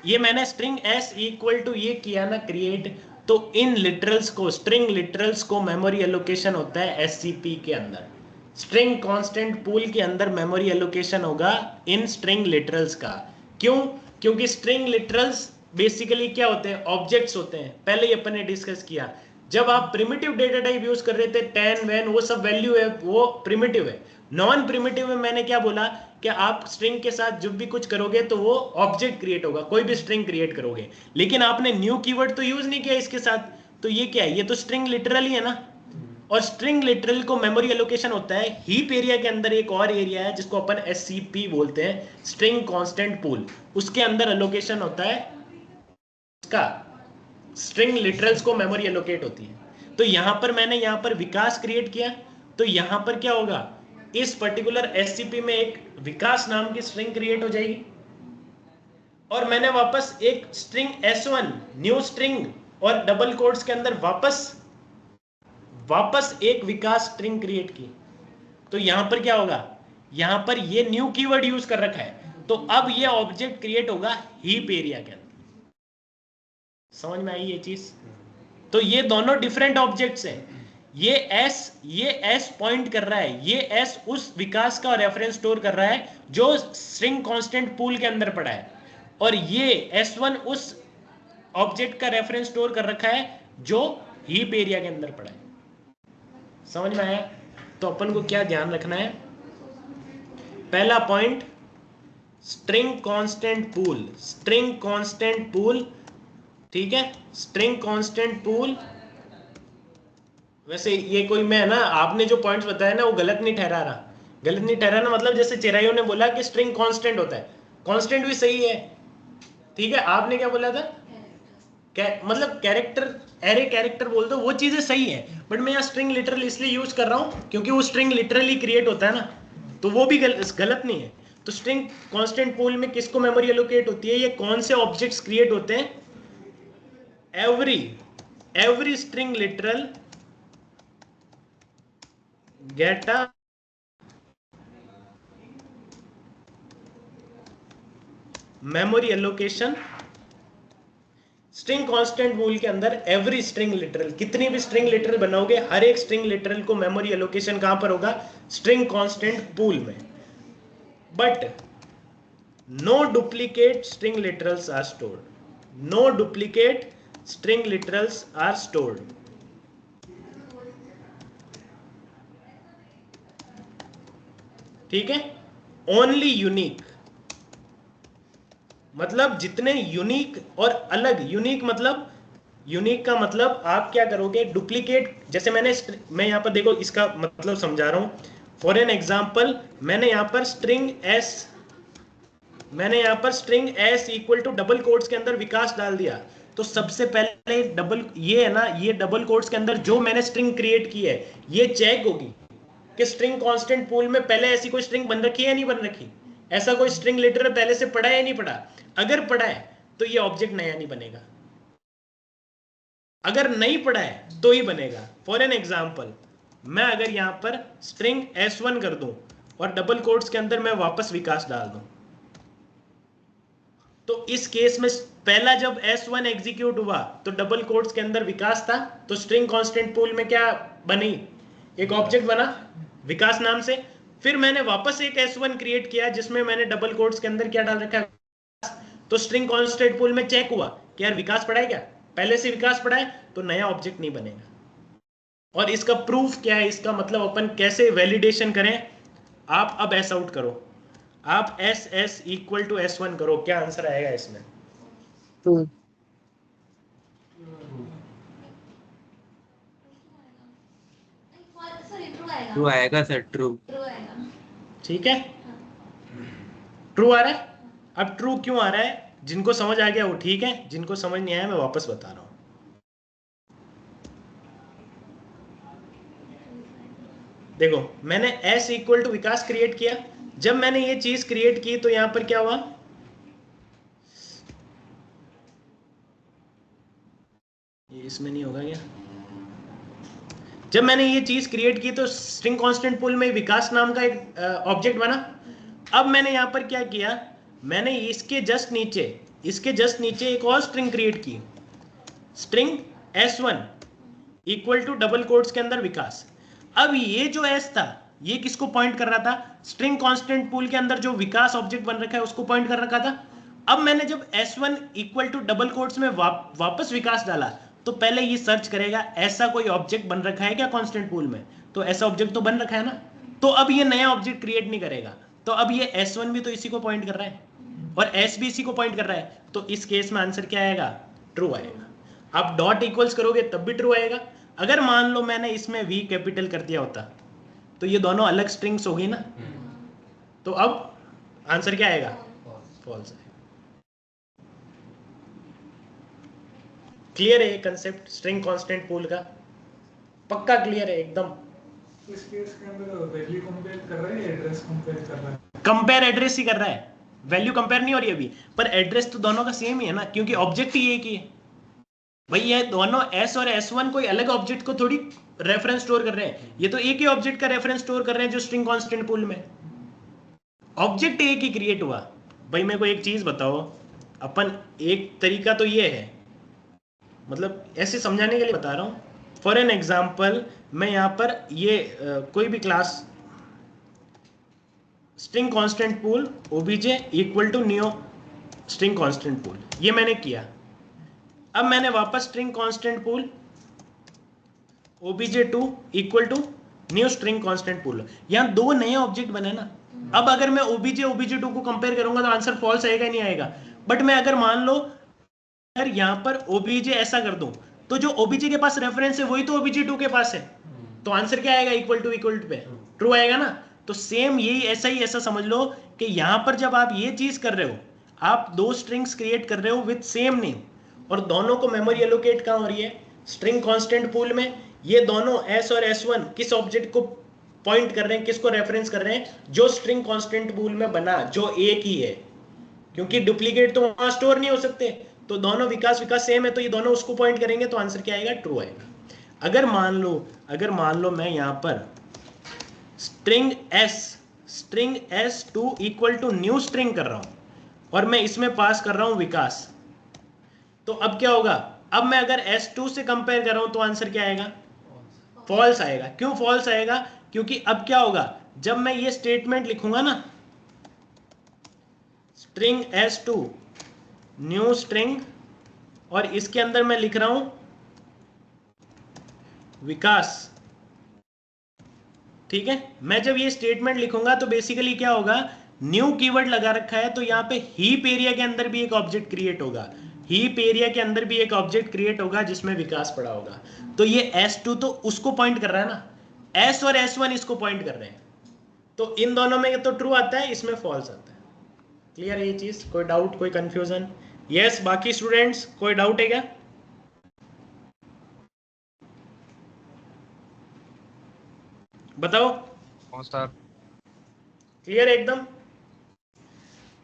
ये मैंने स्ट्रिंग S इक्वल टू ये किया ना क्रिएट, तो इन लिटरल्स को, स्ट्रिंग लिटरल्स को मेमोरी एलोकेशन होता है SCP के अंदर। स्ट्रिंग कांस्टेंट पूल के अंदर मेमोरी एलोकेशन होगा इन स्ट्रिंग लिटरल्स का। क्यों? क्योंकि स्ट्रिंग लिटरल्स बेसिकली क्या होते हैं, ऑब्जेक्ट्स होते हैं। पहले ही अपन ने डिस्कस किया, जब आप प्रिमिटिव डेटा टाइप यूज कर रहे थे, 10 वैन वो सब वैल्यू है, वो प्रिमिटिव है। नॉन प्रिमिटिव में मैंने क्या बोला कि आप स्ट्रिंग के साथ जब भी कुछ करोगे तो वो ऑब्जेक्ट क्रिएट होगा, कोई भी स्ट्रिंग क्रिएट करोगे, लेकिन आपने न्यू कीवर्ड तो यूज नहीं किया इसके साथ, तो ये क्या है, ये तो स्ट्रिंग लिटरल ही है ना। और स्ट्रिंग लिटरल को मेमोरी एलोकेशन होता है हीप एरिया के अंदर। एक और एरिया है जिसको अपन SCP बोलते हैं, स्ट्रिंग कांस्टेंट पूल, उसके अंदर एलोकेशन होता है इसका, स्ट्रिंग लिटरल्स को मेमोरी एलोकेट होती है। तो यहां पर मैंने यहां पर विकास क्रिएट किया, तो यहां पर क्या होगा, इस पर्टिकुलर SCP में एक विकास नाम की स्ट्रिंग क्रिएट हो जाएगी, और मैंने वापस एक स्ट्रिंग S1 न्यू स्ट्रिंग और डबल कोट्स के अंदर वापस एक विकास स्ट्रिंग क्रिएट की। तो यहां पर क्या होगा, यहां पर ये न्यू कीवर्ड यूज कर रखा है, तो अब ये ऑब्जेक्ट क्रिएट होगा हीप एरिया के अंदर। समझ में आई ये चीज? तो ये दोनों डिफरेंट ऑब्जेक्ट्स हैं। ये S पॉइंट कर रहा है, ये S उस विकास का रेफरेंस स्टोर कर रहा है जो स्ट्रिंग कांस्टेंट पूल के अंदर पड़ा है, और ये S1 उस ऑब्जेक्ट का रेफरेंस स्टोर कर रखा है जो हीप एरिया के अंदर पड़ा है। समझ में आया? तो अपन को क्या ध्यान रखना है, पहला पॉइंट, स्ट्रिंग कांस्टेंट पूल, ठीक है, स्ट्रिंग कांस्टेंट पूल। वैसे ये कोई, मैं ना आपने जो पॉइंट्स बताया ना वो गलत नहीं ठहरा ना, मतलब जैसे चिराइयों ने बोला कि स्ट्रिंग कांस्टेंट होता है, कांस्टेंट भी सही है, ठीक है। आपने क्या बोला था, मतलब कैरेक्टर एरे कैरेक्टर बोल दो, वो चीजें सही है, बट मैं यहाँ स्ट्रिंग लिटरल इसलिए यूज कर रहा हूँ क्योंकि वो स्ट्रिंग लिटरली क्रिएट होता है ना, तो वो भी गलत नहीं है। तो स्ट्रिंग कांस्टेंट पूल में किसको मेमोरी एलोकेट होती है, ये कौन से ऑब्जेक्ट्स क्रिएट होते हैं, every string literal get a memory allocation। String constant pool के अंदर एवरी स्ट्रिंग लिटरल, कितनी भी स्ट्रिंग लिटरल बनाओगे, हर एक स्ट्रिंग लिटरल को मेमोरी एलोकेशन कहां पर होगा, स्ट्रिंग कांस्टेंट पूल में। But no duplicate string literals are stored, no duplicate string literals are stored। ठीक है, ओनली यूनिक, मतलब जितने यूनिक और अलग, यूनिक मतलब, यूनिक का मतलब आप क्या करोगे, डुप्लीकेट, जैसे मैं यहां पर देखो इसका मतलब समझा रहा हूं। फॉर एन एग्जांपल मैंने यहां पर string S equal to double quotes के अंदर विकास डाल दिया, तो सबसे पहले डबल, ये है ना, ये डबल कोट्स के अंदर जो मैंने स्ट्रिंग क्रिएट की है, ये चेक होगी कि स्ट्रिंग कांस्टेंट पूल में पहले ऐसी कोई स्ट्रिंग बन रखी है या नहीं बन रखी, ऐसा कोई स्ट्रिंग लिटरल पहले से पड़ा है या नहीं पड़ा। अगर पड़ा है तो ये ऑब्जेक्ट नया नहीं बनेगा, अगर नहीं पड़ा है तो ही बनेगा। फॉर एन एग्जाम्पल, मैं अगर यहां पर स्ट्रिंग s1 कर दूं और डबल कोट्स के अंदर मैं वापस विकास डाल दूं, तो इस केस में पहला जब s1 एग्जीक्यूट हुआ तो डबल कोट्स के अंदर विकास था, तो स्ट्रिंग कांस्टेंट पूल में क्या बनी, एक ऑब्जेक्ट बना विकास नाम से। फिर मैंने वापस एक s1 क्रिएट किया जिसमें मैंने डबल कोट्स के अंदर क्या डाल रखा है, तो स्ट्रिंग कांस्टेंट पूल में चेक हुआ कि यार विकास पड़ा है क्या, पहले से विकास पड़ा है, तो नया ऑब्जेक्ट नहीं बनेगा। और इसका प्रूफ क्या है, इसका मतलब अपन कैसे वैलिडेशन करें, आप अब ऐसा आउट करो, आप S S equal to s1 करो, क्या आंसर आएगा इसमें, ट्रू। ट्रू आएगा सर, ट्रू। ठीक है, ट्रू आ रहा है। अब ट्रू क्यों आ रहा है, जिनको समझ आ गया वो ठीक है, जिनको समझ नहीं आया मैं वापस बता रहा हूं। देखो मैंने s equal to Vikas create किया, जब मैंने ये चीज क्रिएट की तो यहां पर क्या हुआ, ये इसमें नहीं होगा क्या, जब मैंने ये चीज क्रिएट की तो स्ट्रिंग कांस्टेंट पूल में विकास नाम का एक ऑब्जेक्ट बना। अब मैंने यहां पर क्या किया, मैंने इसके जस्ट नीचे एक और स्ट्रिंग क्रिएट की, string s1 equal to double quotes के अंदर विकास। अब ये जो s था ये किसको पॉइंट कर रहा था, स्ट्रिंग कांस्टेंट पूल के अंदर जो विकास ऑब्जेक्ट बन रखा है उसको पॉइंट कर रखा था। अब मैंने जब s1 equal to double quotes में वापस विकास डाला, तो पहले ये सर्च करेगा ऐसा कोई ऑब्जेक्ट बन रखा है क्या कांस्टेंट पूल में, तो ऐसा ऑब्जेक्ट तो बन रखा है ना, तो अब ये नया ऑब्जेक्ट क्रिएट नहीं करेगा, तो अब ये s1 भी तो इसी को पॉइंट कर रहा है और s भी इसी को पॉइंट कर रहा है, तो इस केस में आंसर क्या आएगा, ट्रू आएगा। आप डॉट इक्वल्स करोगे तब भी ट्रू आएगा। अगर मान लो मैंने इसमें v कैपिटल कर दिया होता तो ये दोनों अलग स्ट्रिंग्स होगी ना, तो अब आंसर क्या आएगा, फॉल्स आएगा। क्लियर है ये कंसेप्ट स्ट्रिंग कांस्टेंट पूल का, पक्का क्लियर है एकदम। इस केस के अंदर वैल्यू कंपेयर कर रहा है, एड्रेस कंपेयर कर रहा है, कंपेयर एड्रेस ही कर रहा है, वैल्यू कंपेयर नहीं हो रही अभी, पर एड्रेस तो दोनों का सेम ही है ना, क्योंकि ऑब्जेक्ट ही एक ही है भाई। ये दोनों s और s1 कोई अलग ऑब्जेक्ट को थोड़ी रेफरेंस स्टोर कर रहे हैं, ये तो एक ही ऑब्जेक्ट का रेफरेंस स्टोर कर रहे हैं जो स्ट्रिंग कांस्टेंट पूल में, ऑब्जेक्ट एक ही क्रिएट हुआ। भाई मेरे को एक चीज बताओ, अपन एक तरीका तो ये है, मतलब ऐसे समझाने के लिए बता रहा हूं। फॉर एन एग्जाम्पल मैं यहां पर ये कोई भी class string constant pool obj equal to new string constant pool, ये मैंने किया। अब मैंने वापस string constant pool obj2 equal to new string constant pool, यहां दो नए ऑब्जेक्ट बने ना। अब अगर मैं obj2 को कंपेयर करूंगा तो आंसर फॉल्स आएगा नहीं आएगा। बट मैं अगर मान लो अगर यहां पर obj ऐसा कर दूं तो जो obj के पास रेफरेंस है वही तो obj2 के पास है, तो आंसर क्या आएगा, इक्वल टू पे ट्रू आएगा ना। तो सेम यही ऐसा समझ लो कि यहां पर जब आप ये चीज कर रहे हो, आप दो स्ट्रिंग्स क्रिएट कर रहे हो विद सेम नेम, और दोनों को मेमोरी एलोकेट कहाँ हो रही है? स्ट्रिंग कांस्टेंट पूल में। ये दोनों s और s1 किस ऑब्जेक्ट को पॉइंट कर रहे हैं, किसको रेफरेंस कर रहे हैं? जो स्ट्रिंग कांस्टेंट पूल में बना, जो एक ही है, क्योंकि डुप्लीकेट तो वहां स्टोर नहीं हो सकते। तो दोनों विकास सेम है, तो ये दोनों उसको पॉइंट करेंगे, तो आंसर क्या आएगा? ट्रू आएगा। अगर मान लो मैं यहां पर string s2 equal to new string कर रहा हूं और मैं इसमें पास कर रहा हूं विकास, तो अब क्या होगा? अब मैं अगर s2 से कंपेयर कर रहा हूं तो आंसर क्या आएगा? फॉल्स आएगा। क्यों फॉल्स आएगा? क्योंकि अब क्या होगा, जब मैं ये स्टेटमेंट लिखूंगा ना, स्ट्रिंग s2 न्यू स्ट्रिंग, और इसके अंदर मैं लिख रहा हूं विकास, ठीक है। मैं जब ये स्टेटमेंट लिखूंगा तो बेसिकली क्या होगा, न्यू कीवर्ड लगा रखा है, तो यहां पे हीप एरिया के अंदर भी एक ऑब्जेक्ट क्रिएट होगा, हीप एरिया के अंदर भी एक ऑब्जेक्ट क्रिएट होगा जिसमें विकास पड़ा होगा। तो ये s2 तो उसको पॉइंट कर रहा है ना, s और s1 इसको पॉइंट कर रहे हैं, तो इन दोनों में तो ट्रू आता है, इसमें फॉल्स आता है। क्लियर है ये चीज? कोई डाउट, कोई कंफ्यूजन? यस, बाकी स्टूडेंट्स कोई डाउट है क्या? बताओ। सर क्लियर है एकदम?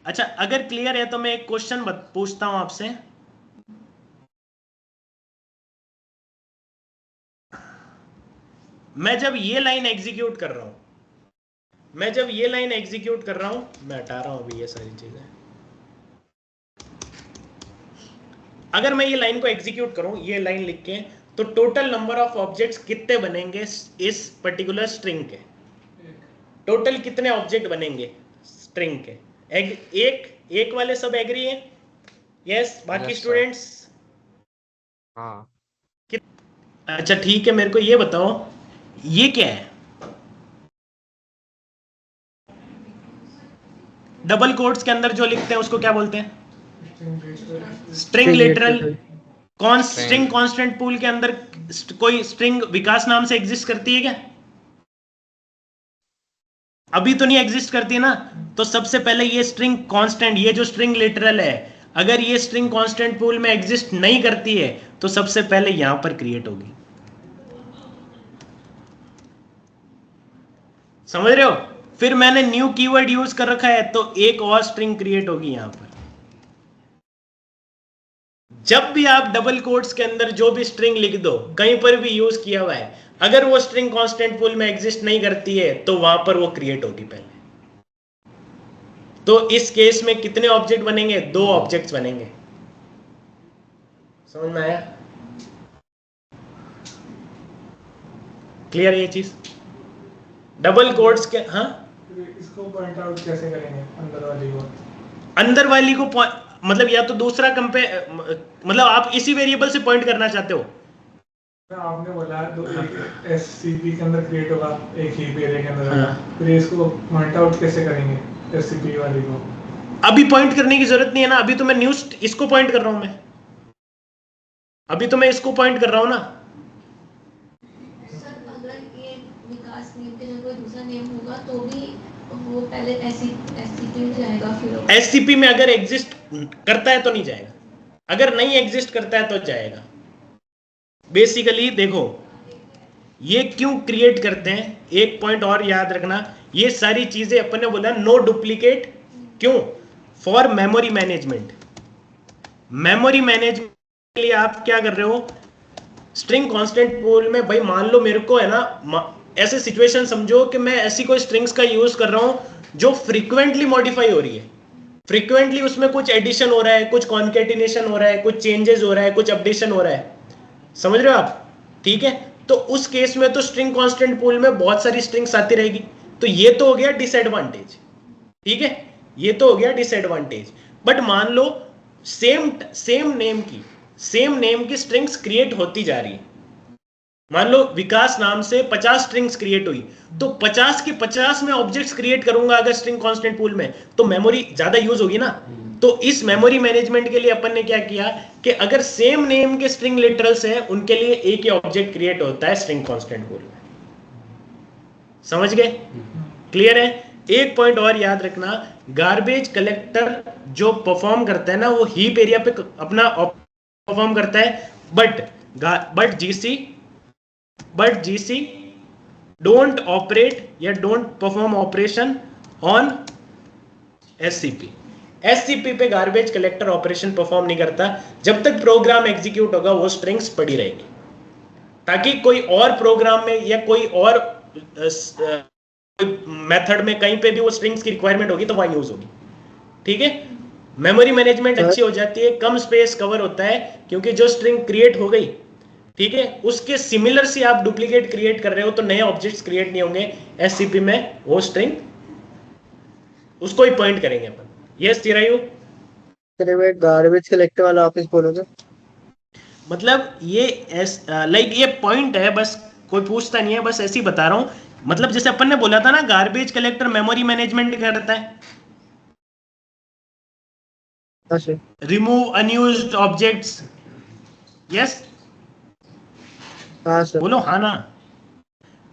अच्छा, अगर क्लियर है तो मैं एक क्वेश्चन पूछता हूं आपसे। मैं जब ये लाइन एग्जीक्यूट कर रहा हूं, मैं हटा रहा हूं अभी ये सारी चीजें। अगर मैं ये लाइन को एग्जीक्यूट करूं, ये लाइन लिख के, तो टोटल नंबर ऑफ ऑब्जेक्ट्स कितने बनेंगे इस पर्टिकुलर स्ट्रिंग के? टोटल कितने ऑब्जेक्ट बनेंगे स्ट्रिंग के? एक वाले सब एग्री है? यस, बाकी स्टूडेंट्स? हाँ अच्छा ठीक है, मेरे को ये बताओ, ये क्या है? डबल कोट्स के अंदर जो लिखते हैं उसको क्या बोलते हैं? String literal. कौन स्ट्रिंग कांस्टेंट पूल के अंदर कोई स्ट्रिंग विकास नाम से एग्जिस्ट करती है क्या? अभी तो नहीं एग्जिस्ट करती ना। तो सबसे पहले ये स्ट्रिंग कांस्टेंट, ये जो स्ट्रिंग लिटरल है, अगर ये स्ट्रिंग कांस्टेंट पूल में एग्जिस्ट नहीं करती है तो सबसे पहले यहां पर क्रिएट होगी। समझ रहे हो? फिर मैंने न्यू कीवर्ड यूज कर रखा है, तो एक और स्ट्रिंग क्रिएट होगी यहां पर। जब भी आप डबल कोट्स के अंदर जो भी स्ट्रिंग लिख दो, कहीं पर भी यूज किया हुआ है, अगर वो स्ट्रिंग कांस्टेंट पूल में एग्जिस्ट नहीं करती है तो वहां पर वो क्रिएट होगी पहले। तो इस केस में कितने ऑब्जेक्ट बनेंगे? 2 ऑब्जेक्ट्स बनेंगे। समझ में आया? क्लियर ये चीज? डबल कोट्स के, हाँ, इसको पॉइंट आउट कैसे करेंगे अंदर वाली को? अंदर वाली को मतलब या तो दूसरा कंपेयर, मतलब आप इसी वेरिएबल से पॉइंट करना चाहते हो? आपने बोला तो एक एससीपी के अंदर क्रिएट होगा, एक ही एरिया के अंदर। हाँ। फिर इसको पॉइंट आउट कैसे करेंगे एससीपी वाली को? अभी पॉइंट करने की जरूरत नहीं है ना, अभी तो मैं न्यूज इसको पॉइंट कर रहा हूं, अभी तो मैं इसको पॉइंट कर रहा हूं ना। सर अगर ये विकास नेम के जगह कोई दूसरा नेम होगा तो भी वो पहले एससीपी में जाएगा, फिर एससीपी में अगर एग्जिस्ट करता है तो नहीं जाएगा, अगर नहीं एग्जिस्ट करता है तो जाएगा। बेसिकली देखो, ये क्यों क्रिएट करते हैं, एक पॉइंट और याद रखना, ये सारी चीजें अपन ने बोला नो डुप्लीकेट। क्यों? For memory management. Memory management के लिए आप क्या कर रहे हो, स्ट्रिंग कांस्टेंट पूल में, भाई मान लो मेरे को है ना, ऐसे सिचुएशन समझो कि मैं ऐसी कोई स्ट्रिंग्स का यूज कर रहा हूं जो फ्रीक्वेंटली मॉडिफाई हो रही है, फ्रीक्वेंटली उसमें कुछ एडिशन हो रहा है, कुछ कॉन्केटिनेशन हो रहा है, कुछ चेंजेस हो रहा है, कुछ अपडेशन हो रहा है। समझ रहे हो आप? ठीक है, तो उस केस में तो स्ट्रिंग कांस्टेंट पूल में बहुत सारी स्ट्रिंग्स आती रहेगी, तो ये तो हो गया डिसएडवांटेज। ठीक है, ये तो हो गया डिसएडवांटेज। बट मान लो सेम नेम की स्ट्रिंग्स क्रिएट होती जा रही है, मान लो विकास नाम से 50 स्ट्रिंग्स क्रिएट हुई, तो 50 के 50 में ऑब्जेक्ट्स क्रिएट करूंगा अगर स्ट्रिंग कांस्टेंट पूल में, तो मेमोरी ज्यादा यूज होगी ना। तो इस मेमोरी मैनेजमेंट के लिए अपन ने क्या किया कि अगर सेम नेम के स्ट्रिंग लिटरल्स हैं, उनके लिए एक ही ऑब्जेक्ट क्रिएट होता है स्ट्रिंग कांस्टेंट पूल में। समझ गए? क्लियर है? एक पॉइंट और याद रखना, गार्बेज कलेक्टर जो परफॉर्म करता है ना, वो हीप एरिया पे अपना परफॉर्म करता है, बट जीसी डोंट ऑपरेट या don't perform operation on SCP. SCP पे गार्बेज कलेक्टर ऑपरेशन परफॉर्म नहीं करता। जब तक प्रोग्राम एग्जीक्यूट होगा वो स्ट्रिंग्स पड़ी रहेगी, ताकि कोई और प्रोग्राम में या कोई और मेथड में कहीं पे भी वो स्ट्रिंग्स की रिक्वायरमेंट होगी तो वहां यूज होगी। ठीक है, मेमोरी मैनेजमेंट अच्छी हो जाती है, कम स्पेस कवर होता है, क्योंकि जो स्ट्रिंग क्रिएट हो गई, ठीक है, उसके सिमिलर से आप डुप्लीकेट क्रिएट कर रहे हो तो नए ऑब्जेक्ट्स क्रिएट नहीं होंगे एससीपी में, वो स्ट्रिंग उसको ही पॉइंट करेंगे अपन। यस चिरायु, गार्बेज कलेक्टर वाला ऑफिस बोलोगे? मतलब ये लाइक ये पॉइंट है, बस कोई पूछता नहीं है, बस ऐसे ही बता रहा हूं। मतलब जैसे अपन ने बोला था ना, गार्बेज कलेक्टर मेमोरी मैनेजमेंट करता है, रिमूव अनयूज्ड ऑब्जेक्ट्स। यस, हाँ सर। बोलो हाँ ना।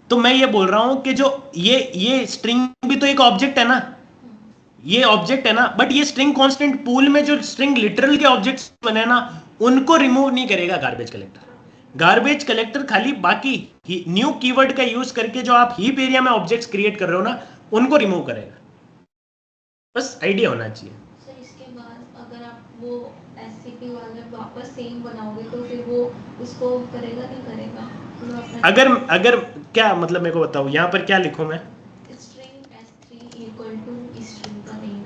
तो मैं ये बोल रहा हूं कि जो ये स्ट्रिंग भी तो एक ऑब्जेक्ट है ना, ये ऑब्जेक्ट है ना, बट ये स्ट्रिंग कांस्टेंट पूल में जो स्ट्रिंग लिटरल के ऑब्जेक्ट्स बने ना, उनको रिमूव नहीं करेगा गार्बेज कलेक्टर। गार्बेज कलेक्टर खाली बाकी न्यू कीवर्ड का यूज करके जो आप हीप एरिया में ऑब्जेक्ट्स क्रिएट कर रहे हो ना, उनको रिमूव करेगा। बस आइडिया होना चाहिए। सर इसके बाद अगर आप वो एससीपी वाले वापस सेम बनाओगे तो फिर वो उसको करेगा नहीं करेगा? अगर क्या मतलब मेरे को बताओ, यहाँ पर क्या लिखूं मैं? String s3 equal to string का नेम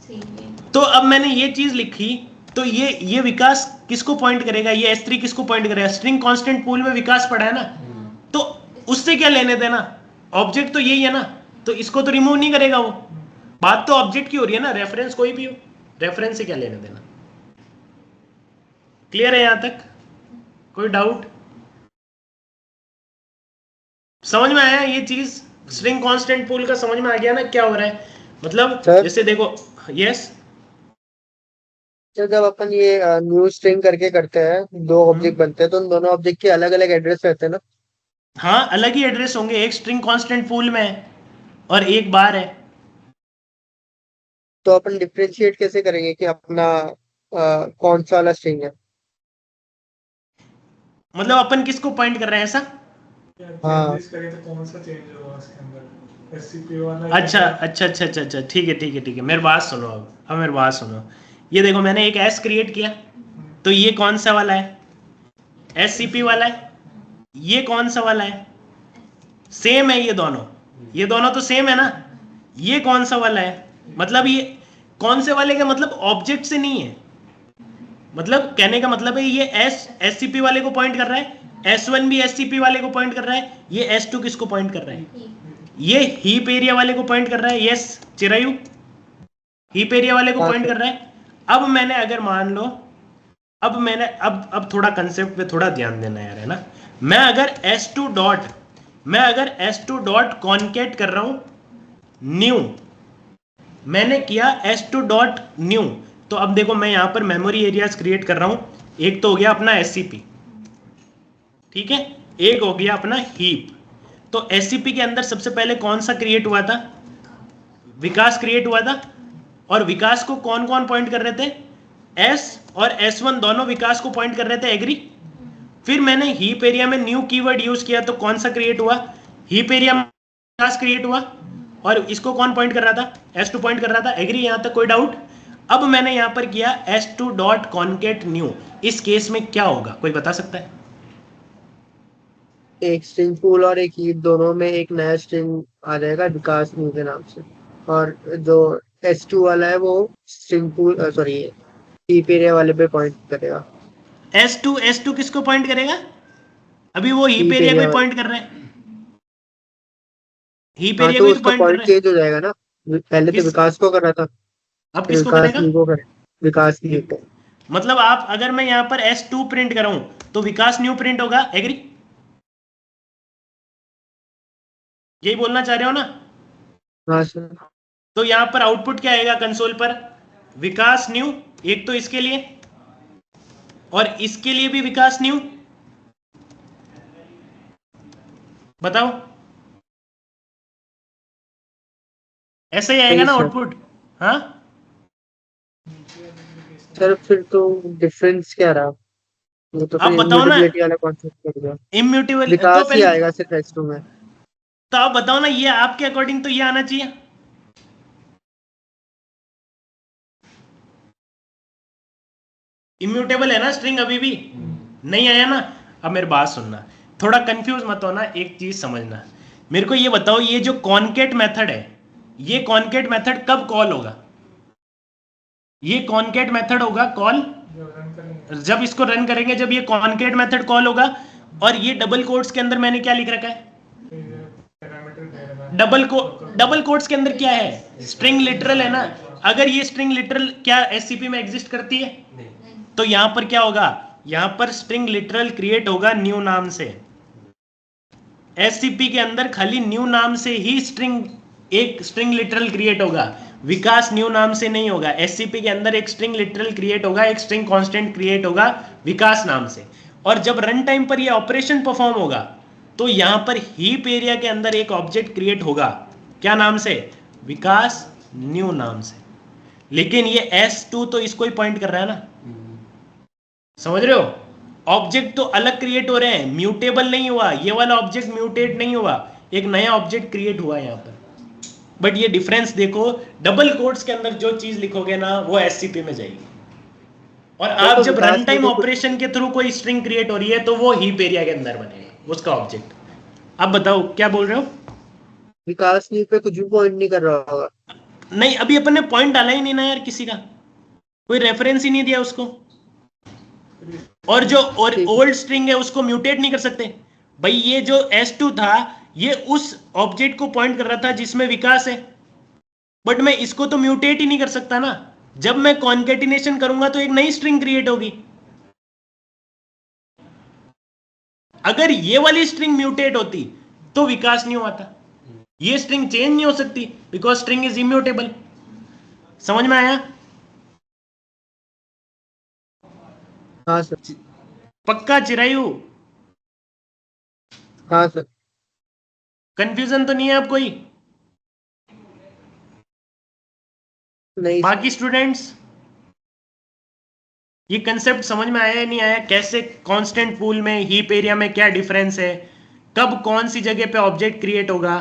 सेम है। तो अब मैंने ये चीज लिखी, तो ये विकास किसको पॉइंट करेगा? ये s3 किसको पॉइंट करेगा? स्ट्रिंग कांस्टेंट पूल में विकास पड़ा है ना, तो उससे क्या लेने देना? ऑब्जेक्ट तो यही है ना, तो इसको तो रिमूव नहीं करेगा वो। बात तो ऑब्जेक्ट की हो रही है ना, रेफरेंस कोई भी हो, रेफरेंस से क्या लेने देना। क्लियर है यहां तक? कोई डाउट? समझ में आया ये चीज? स्ट्रिंग कांस्टेंट पूल का समझ में आ गया ना क्या हो रहा है? मतलब जैसे देखो, यस, जब अपन ये न्यू स्ट्रिंग करके करते हैं, दो ऑब्जेक्ट बनते हैं, तो उन दोनों ऑब्जेक्ट के अलग अलग एड्रेस रहते हैं ना? हाँ अलग ही एड्रेस होंगे, एक स्ट्रिंग कांस्टेंट पूल में है और एक बार है। तो अपन डिफरेंशिएट कैसे करेंगे कि अपना कौन सा वाला स्ट्रिंग है? मतलब अपन किसको पॉइंट कर रहे हैं ऐसा? हाँ। चेंजेस करें तो कौन सा चेंज होगा उसके अंदर? एससीपी वाला अच्छा अच्छा अच्छा अच्छा अच्छा, ठीक है ठीक है ठीक है, मेरी बात सुनो। अब मेरी बात सुनो, ये देखो मैंने एक एस क्रिएट किया, तो ये कौन सा वाला है? एससीपी वाला है। ये कौन सा वाला है? सेम है, ये दोनों तो सेम है ना। ये कौन सा वाला है? मतलब ये कौन से वाले का मतलब ऑब्जेक्ट से नहीं है, मतलब कहने का मतलब है ये एस एससीपी वाले को पॉइंट कर रहा है, S1 भी एससीपी वाले को पॉइंट कर रहा है, ये S2 किसको पॉइंट कर रहा है? ये हीप एरिया वाले को पॉइंट कर रहा है। यस चिरायु, हीप एरिया वाले को पॉइंट कर रहा है। अब मैंने अगर मान लो, अब थोड़ा कंसेप्ट पे थोड़ा ध्यान देना यार, है ना। मैं अगर S2 डॉट कॉन्केट कर रहा हूं न्यू, मैंने किया S2 डॉट न्यू, तो अब देखो मैं यहां पर मेमोरी एरियाज क्रिएट कर रहा हूं। एक तो हो गया अपना एससीपी, ठीक है, एक हो गया अपना हीप। तो एससीपी के अंदर सबसे पहले कौन सा क्रिएट हुआ था? विकास क्रिएट हुआ था, और विकास को कौन कौन पॉइंट कर रहे थे? एस और S1 दोनों विकास को पॉइंट कर रहे थे, एग्री। फिर मैंने हीप एरिया में न्यू कीवर्ड यूज किया, तो कौन सा क्रिएट हुआ? हीप एरिया में विकास क्रिएट हुआ, और इसको कौन पॉइंट कर रहा था? S2 पॉइंट कर रहा था, एग्री। यहां तक कोई डाउट? अब मैंने यहां पर किया S2 डॉट कॉन्केट न्यू, इस केस में क्या होगा कोई बता सकता है? एक स्ट्रिंग पूल और एक हीप, दोनों में एक नया स्ट्रिंग आ जाएगा विकास न्यू के नाम से, और जो S2 वाला है वो string pool sorry heap area वाले पे पॉइंट करेगा। S2 किसको पॉइंट करेगा? अभी वो हीप हीप एरिया को एरिया ही वाले। पॉइंट कर रहे हैं, हीप हाँ एरिया तो को ही उसका पॉइंट कर पॉइंट रहे हैं। चेंज हो जाएगा ना, पहले तो किस विकास को कर रहा था, अब फिर किसको विकास करेगा? न्यू को करे, विकास न्यू को। मतलब आप अगर मैं यहां पर S2 प्रिंट कराऊं तो विकास न्यू प्रिंट होगा, एग्री? यही बोलना चाह रहे हो ना? हाँ सर। तो यहां पर आउटपुट क्या आएगा कंसोल पर? विकास न्यू, एक तो इसके लिए और इसके लिए भी विकास न्यू। बताओ, ऐसा ही आएगा ना सर। आउटपुट? हाँ सर फिर तो डिफरेंस क्या रहा? वो तो आप फिर बताओ ना, इम्यूटेबिलिटी वाला कॉन्सेप्ट कर गया। इम्यूटेबल तो विकास ही पहले आएगा सिर्फ S2 में। तो आप बताओ ना, ये आपके अकॉर्डिंग तो ये आना चाहिए। इम्यूटेबल है ना स्ट्रिंग अभी भी? नहीं आया ना? अब मेरी बात सुनना, थोड़ा कंफ्यूज मत होना, एक चीज समझना। मेरे को ये बताओ, ये जो कॉनकेट मेथड है, ये कॉनकेट मेथड कब कॉल होगा? ये कॉनकेट मेथड होगा कॉल जो रन करेंगे जब इसको रन करेंगे, जब ये कॉनकेट मेथड कॉल होगा। और ये डबल कोट्स के अंदर मैंने क्या लिख रखा है? पैरामीटर दे रहा है। डबल कोट्स के अंदर क्या है? स्ट्रिंग लिटरल है ना। अगर ये स्ट्रिंग लिटरल क्या एससीपी में एग्जिस्ट करती है? तो यहां पर क्या होगा? यहां पर स्ट्रिंग लिटरल क्रिएट होगा न्यू नाम से। एससीपी के अंदर खाली न्यू नाम से ही एक स्ट्रिंग लिटरल क्रिएट होगा। विकास न्यू नाम से नहीं होगा। एससीपी के अंदर एक स्ट्रिंग लिटरल क्रिएट होगा, एक स्ट्रिंग कांस्टेंट क्रिएट होगा विकास नाम से। और जब रन टाइम पर ये ऑपरेशन परफॉर्म होगा, तो यहां पर हीप एरिया के अंदर एक ऑब्जेक्ट क्रिएट होगा, क्या नाम से? विकास न्यू नाम से। लेकिन ये S2 तो इसको ही पॉइंट कर रहा है ना, समझ रहे हो? ऑब्जेक्ट तो अलग क्रिएट हो रहे हैं, म्यूटेबल नहीं हुआ, ये वाला ऑब्जेक्ट म्यूटेट नहीं हुआ, एक नया ऑब्जेक्ट क्रिएट हुआ यहां पर। बट ये डिफरेंस देखो, डबल कोट्स के अंदर जो चीज लिखोगे ना, वो एससीपी में जाएगी। और आप तो जब विकास रन में टाइम तो ऑपरेशन के थ्रू कोई स्ट्रिंग क्रिएट हो रही है, तो वो हीप एरिया के अंदर बनेगा उसका ऑब्जेक्ट। अब बताओ क्या बोल रहे हो? विकास न्यू पे कुछ भी पॉइंट नहीं कर रहा होगा। नहीं, अभी अपन ने पॉइंट डाला ही नहीं ना यार, किसी का कोई रेफरेंस ही नहीं दिया उसको। और जो ठीक है। ओल्ड स्ट्रिंग है उसको म्यूटेट नहीं कर सकते भाई। ये जो S2 था, ये उस ऑब्जेक्ट को पॉइंट कर रहा था जिसमें विकास है। बट मैं इसको तो म्यूटेट ही नहीं कर सकता ना। जब मैं कॉन्केटिनेशन करूंगा तो एक नई स्ट्रिंग क्रिएट होगी। अगर ये वाली स्ट्रिंग म्यूटेट होती तो विकास नहीं होता। ये स्ट्रिंग चेंज नहीं हो सकती बिकॉज स्ट्रिंग इज इम्यूटेबल। समझ में आया? हाँ सर। पक्का चिरायू? हाँ सर। कंफ्यूजन तो नहीं है आप कोई? नहीं सर। बाकी स्टूडेंट्स, ये कंसेप्ट समझ में आया या नहीं आया? कैसे कांस्टेंट पूल में हीप एरिया में क्या डिफरेंस है, कब कौन सी जगह पे ऑब्जेक्ट क्रिएट होगा?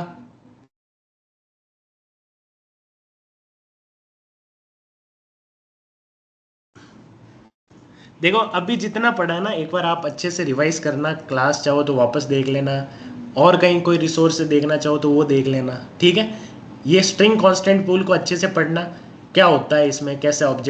देखो अभी जितना पढ़ा है ना, एक बार आप अच्छे से रिवाइज करना, क्लास चाहो तो वापस देख लेना, और कहीं कोई रिसोर्स से देखना चाहो तो वो देख लेना, ठीक है? ये स्ट्रिंग कांस्टेंट पूल को अच्छे से पढ़ना, क्या होता है इसमें, कैसे ऑब्जेक्ट